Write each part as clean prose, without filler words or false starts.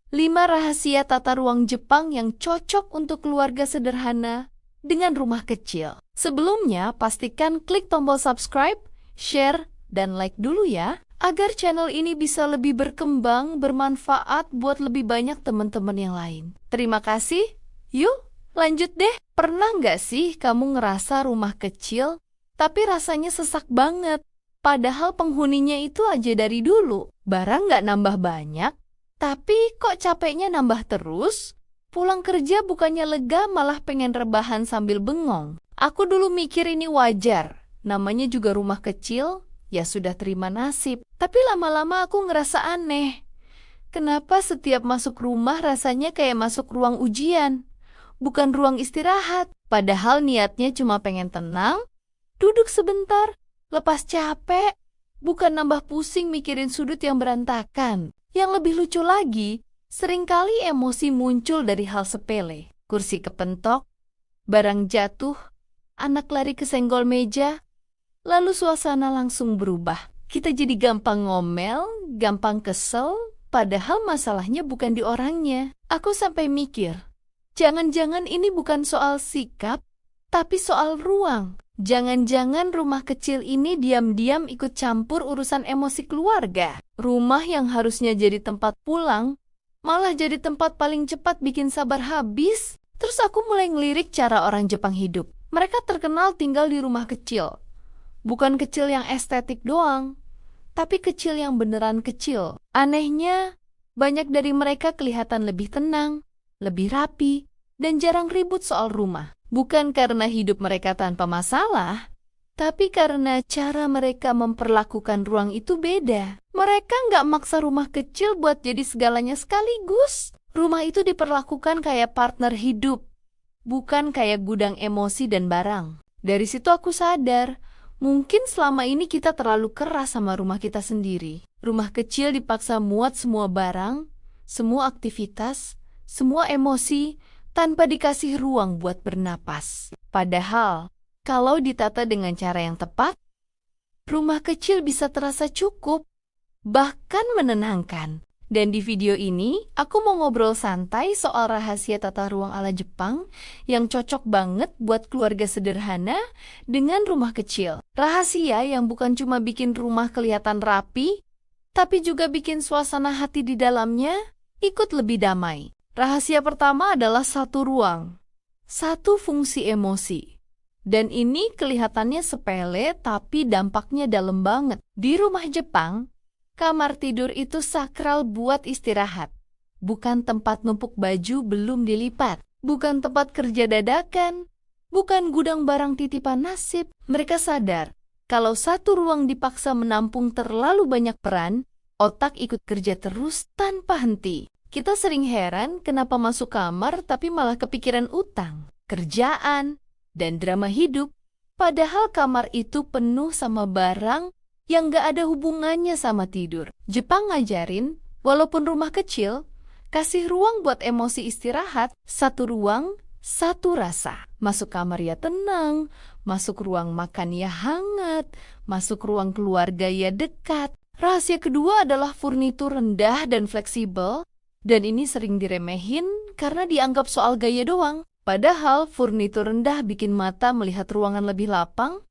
5 rahasia tata ruang Jepang yang cocok untuk keluarga sederhana dengan rumah kecil. Sebelumnya, pastikan klik tombol subscribe, share, dan like dulu ya, agar channel ini bisa lebih berkembang, bermanfaat buat lebih banyak teman-teman yang lain. Terima kasih. Yuk, lanjut deh. Pernah nggak sih kamu ngerasa rumah kecil, tapi rasanya sesak banget? Padahal penghuninya itu aja dari dulu. Barang nggak nambah banyak, tapi kok capeknya nambah terus? Pulang kerja bukannya lega, malah pengen rebahan sambil bengong. Aku dulu mikir ini wajar. Namanya juga rumah kecil, ya sudah terima nasib. Tapi lama-lama aku ngerasa aneh. Kenapa setiap masuk rumah rasanya kayak masuk ruang ujian? Bukan ruang istirahat. Padahal niatnya cuma pengen tenang, duduk sebentar, lepas capek. Bukan nambah pusing mikirin sudut yang berantakan. Yang lebih lucu lagi, seringkali emosi muncul dari hal sepele. Kursi kepentok, barang jatuh, anak lari kesenggol meja, lalu suasana langsung berubah. Kita jadi gampang ngomel, gampang kesel, padahal masalahnya bukan di orangnya. Aku sampai mikir, jangan-jangan ini bukan soal sikap, tapi soal ruang. Jangan-jangan rumah kecil ini diam-diam ikut campur urusan emosi keluarga. Rumah yang harusnya jadi tempat pulang, malah jadi tempat paling cepat bikin sabar habis. Terus aku mulai ngelirik cara orang Jepang hidup. Mereka terkenal tinggal di rumah kecil. Bukan kecil yang estetik doang, tapi kecil yang beneran kecil. Anehnya, banyak dari mereka kelihatan lebih tenang, lebih rapi, dan jarang ribut soal rumah. Bukan karena hidup mereka tanpa masalah, tapi karena cara mereka memperlakukan ruang itu beda. Mereka nggak maksa rumah kecil buat jadi segalanya sekaligus. Rumah itu diperlakukan kayak partner hidup, bukan kayak gudang emosi dan barang. Dari situ aku sadar, mungkin selama ini kita terlalu keras sama rumah kita sendiri. Rumah kecil dipaksa muat semua barang, semua aktivitas, semua emosi, tanpa dikasih ruang buat bernapas. Padahal, kalau ditata dengan cara yang tepat, rumah kecil bisa terasa cukup, bahkan menenangkan. Dan di video ini, aku mau ngobrol santai soal rahasia tata ruang ala Jepang yang cocok banget buat keluarga sederhana dengan rumah kecil. Rahasia yang bukan cuma bikin rumah kelihatan rapi, tapi juga bikin suasana hati di dalamnya ikut lebih damai. Rahasia pertama adalah satu ruang, satu fungsi emosi. Dan ini kelihatannya sepele tapi dampaknya dalam banget. Di rumah Jepang, kamar tidur itu sakral buat istirahat. Bukan tempat numpuk baju belum dilipat. Bukan tempat kerja dadakan. Bukan gudang barang titipan nasib. Mereka sadar, kalau satu ruang dipaksa menampung terlalu banyak peran, otak ikut kerja terus tanpa henti. Kita sering heran kenapa masuk kamar tapi malah kepikiran utang, kerjaan, dan drama hidup. Padahal kamar itu penuh sama barang yang gak ada hubungannya sama tidur. Jepang ngajarin, walaupun rumah kecil, kasih ruang buat emosi istirahat. Satu ruang, satu rasa. Masuk kamar ya tenang, masuk ruang makan ya hangat, masuk ruang keluarga ya dekat. Rahasia kedua adalah furnitur rendah dan fleksibel. Dan ini sering diremehin karena dianggap soal gaya doang. Padahal furnitur rendah bikin mata melihat ruangan lebih lapang,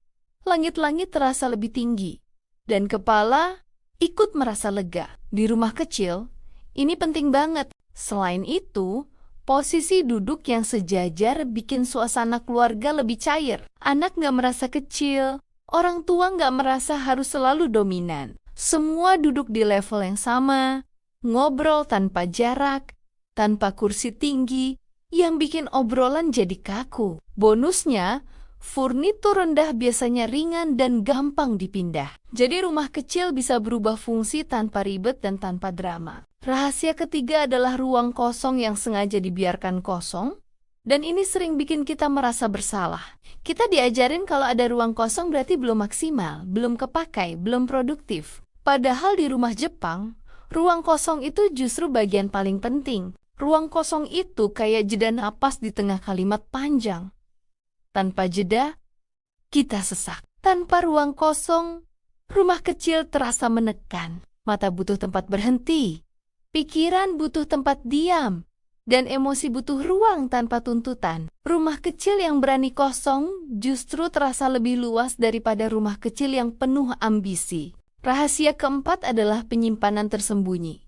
langit-langit terasa lebih tinggi, dan kepala ikut merasa lega. Di rumah kecil, ini penting banget. Selain itu, posisi duduk yang sejajar bikin suasana keluarga lebih cair. Anak nggak merasa kecil, orang tua nggak merasa harus selalu dominan. Semua duduk di level yang sama, ngobrol tanpa jarak, tanpa kursi tinggi, yang bikin obrolan jadi kaku. Bonusnya, furnitur rendah biasanya ringan dan gampang dipindah. Jadi rumah kecil bisa berubah fungsi tanpa ribet dan tanpa drama. Rahasia ketiga adalah ruang kosong yang sengaja dibiarkan kosong, dan ini sering bikin kita merasa bersalah. Kita diajarin kalau ada ruang kosong berarti belum maksimal, belum kepakai, belum produktif. Padahal di rumah Jepang, ruang kosong itu justru bagian paling penting. Ruang kosong itu kayak jeda napas di tengah kalimat panjang. Tanpa jeda, kita sesak. Tanpa ruang kosong, rumah kecil terasa menekan. Mata butuh tempat berhenti. Pikiran butuh tempat diam, dan emosi butuh ruang tanpa tuntutan. Rumah kecil yang berani kosong justru terasa lebih luas daripada rumah kecil yang penuh ambisi. Rahasia keempat adalah penyimpanan tersembunyi.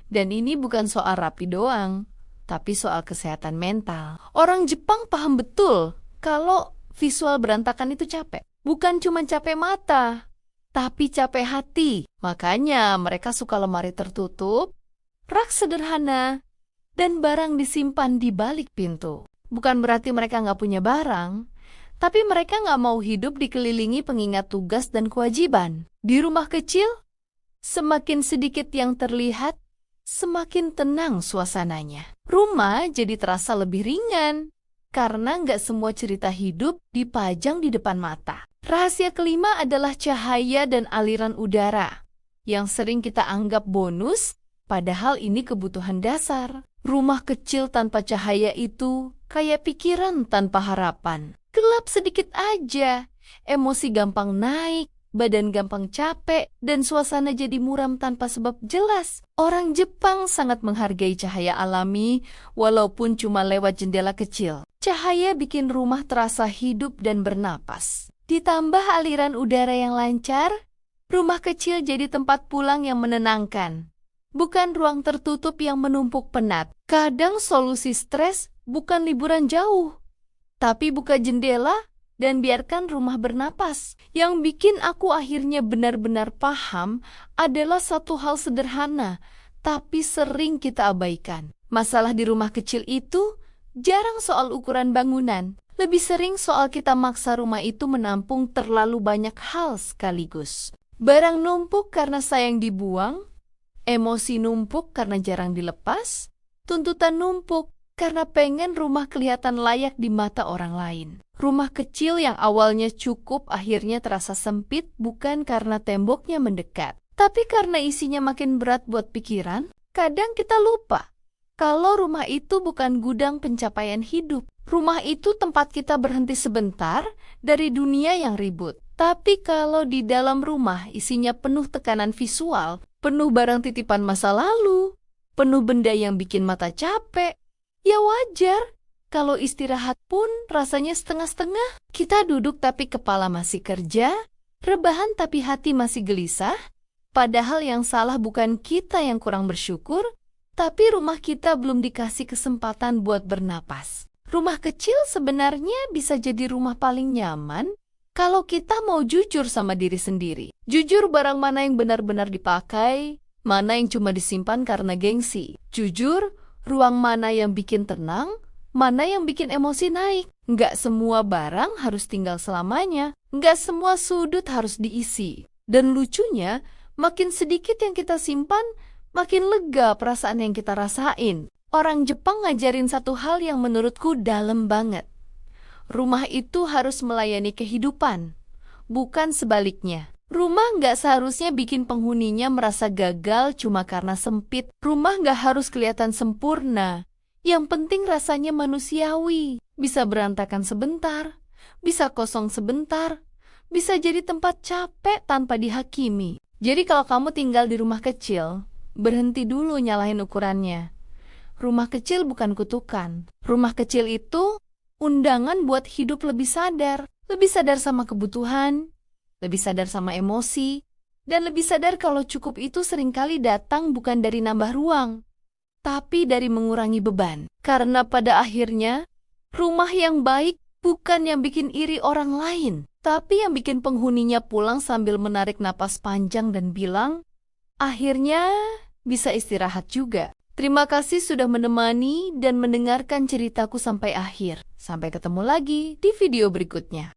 Dan ini bukan soal rapi doang, tapi soal kesehatan mental. Orang Jepang paham betul kalau visual berantakan itu capek. Bukan cuma capek mata, tapi capek hati. Makanya mereka suka lemari tertutup, rak sederhana, dan barang disimpan di balik pintu. Bukan berarti mereka nggak punya barang, tapi mereka nggak mau hidup dikelilingi pengingat tugas dan kewajiban. Di rumah kecil, semakin sedikit yang terlihat, semakin tenang suasananya. Rumah jadi terasa lebih ringan, karena nggak semua cerita hidup dipajang di depan mata. Rahasia kelima adalah cahaya dan aliran udara, yang sering kita anggap bonus, padahal ini kebutuhan dasar. Rumah kecil tanpa cahaya itu kayak pikiran tanpa harapan. Gelap sedikit aja, emosi gampang naik, badan gampang capek, dan suasana jadi muram tanpa sebab jelas. Orang Jepang sangat menghargai cahaya alami, walaupun cuma lewat jendela kecil. Cahaya bikin rumah terasa hidup dan bernapas. Ditambah aliran udara yang lancar, rumah kecil jadi tempat pulang yang menenangkan. Bukan ruang tertutup yang menumpuk penat. Kadang solusi stres bukan liburan jauh, tapi buka jendela dan biarkan rumah bernapas. Yang bikin aku akhirnya benar-benar paham adalah satu hal sederhana, tapi sering kita abaikan. Masalah di rumah kecil itu jarang soal ukuran bangunan. Lebih sering soal kita maksa rumah itu menampung terlalu banyak hal sekaligus. Barang numpuk karena sayang dibuang, emosi numpuk karena jarang dilepas, tuntutan numpuk karena pengen rumah kelihatan layak di mata orang lain. Rumah kecil yang awalnya cukup akhirnya terasa sempit bukan karena temboknya mendekat, tapi karena isinya makin berat buat pikiran. Kadang kita lupa kalau rumah itu bukan gudang pencapaian hidup. Rumah itu tempat kita berhenti sebentar dari dunia yang ribut. Tapi kalau di dalam rumah isinya penuh tekanan visual, penuh barang titipan masa lalu, penuh benda yang bikin mata capek, ya wajar kalau istirahat pun rasanya setengah-setengah. Kita duduk tapi kepala masih kerja, rebahan tapi hati masih gelisah, padahal yang salah bukan kita yang kurang bersyukur, tapi rumah kita belum dikasih kesempatan buat bernapas. Rumah kecil sebenarnya bisa jadi rumah paling nyaman kalau kita mau jujur sama diri sendiri. Jujur barang mana yang benar-benar dipakai, mana yang cuma disimpan karena gengsi. Jujur ruang mana yang bikin tenang, mana yang bikin emosi naik. Nggak semua barang harus tinggal selamanya, nggak semua sudut harus diisi. Dan lucunya, makin sedikit yang kita simpan, makin lega perasaan yang kita rasain. Orang Jepang ngajarin satu hal yang menurutku dalam banget. Rumah itu harus melayani kehidupan, bukan sebaliknya. Rumah nggak seharusnya bikin penghuninya merasa gagal cuma karena sempit. Rumah nggak harus kelihatan sempurna. Yang penting rasanya manusiawi. Bisa berantakan sebentar, bisa kosong sebentar, bisa jadi tempat capek tanpa dihakimi. Jadi kalau kamu tinggal di rumah kecil, berhenti dulu nyalahin ukurannya. Rumah kecil bukan kutukan. Rumah kecil itu undangan buat hidup lebih sadar sama kebutuhan, lebih sadar sama emosi, dan lebih sadar kalau cukup itu seringkali datang bukan dari nambah ruang, tapi dari mengurangi beban. Karena pada akhirnya, rumah yang baik bukan yang bikin iri orang lain, tapi yang bikin penghuninya pulang sambil menarik napas panjang dan bilang, akhirnya bisa istirahat juga. Terima kasih sudah menemani dan mendengarkan ceritaku sampai akhir. Sampai ketemu lagi di video berikutnya.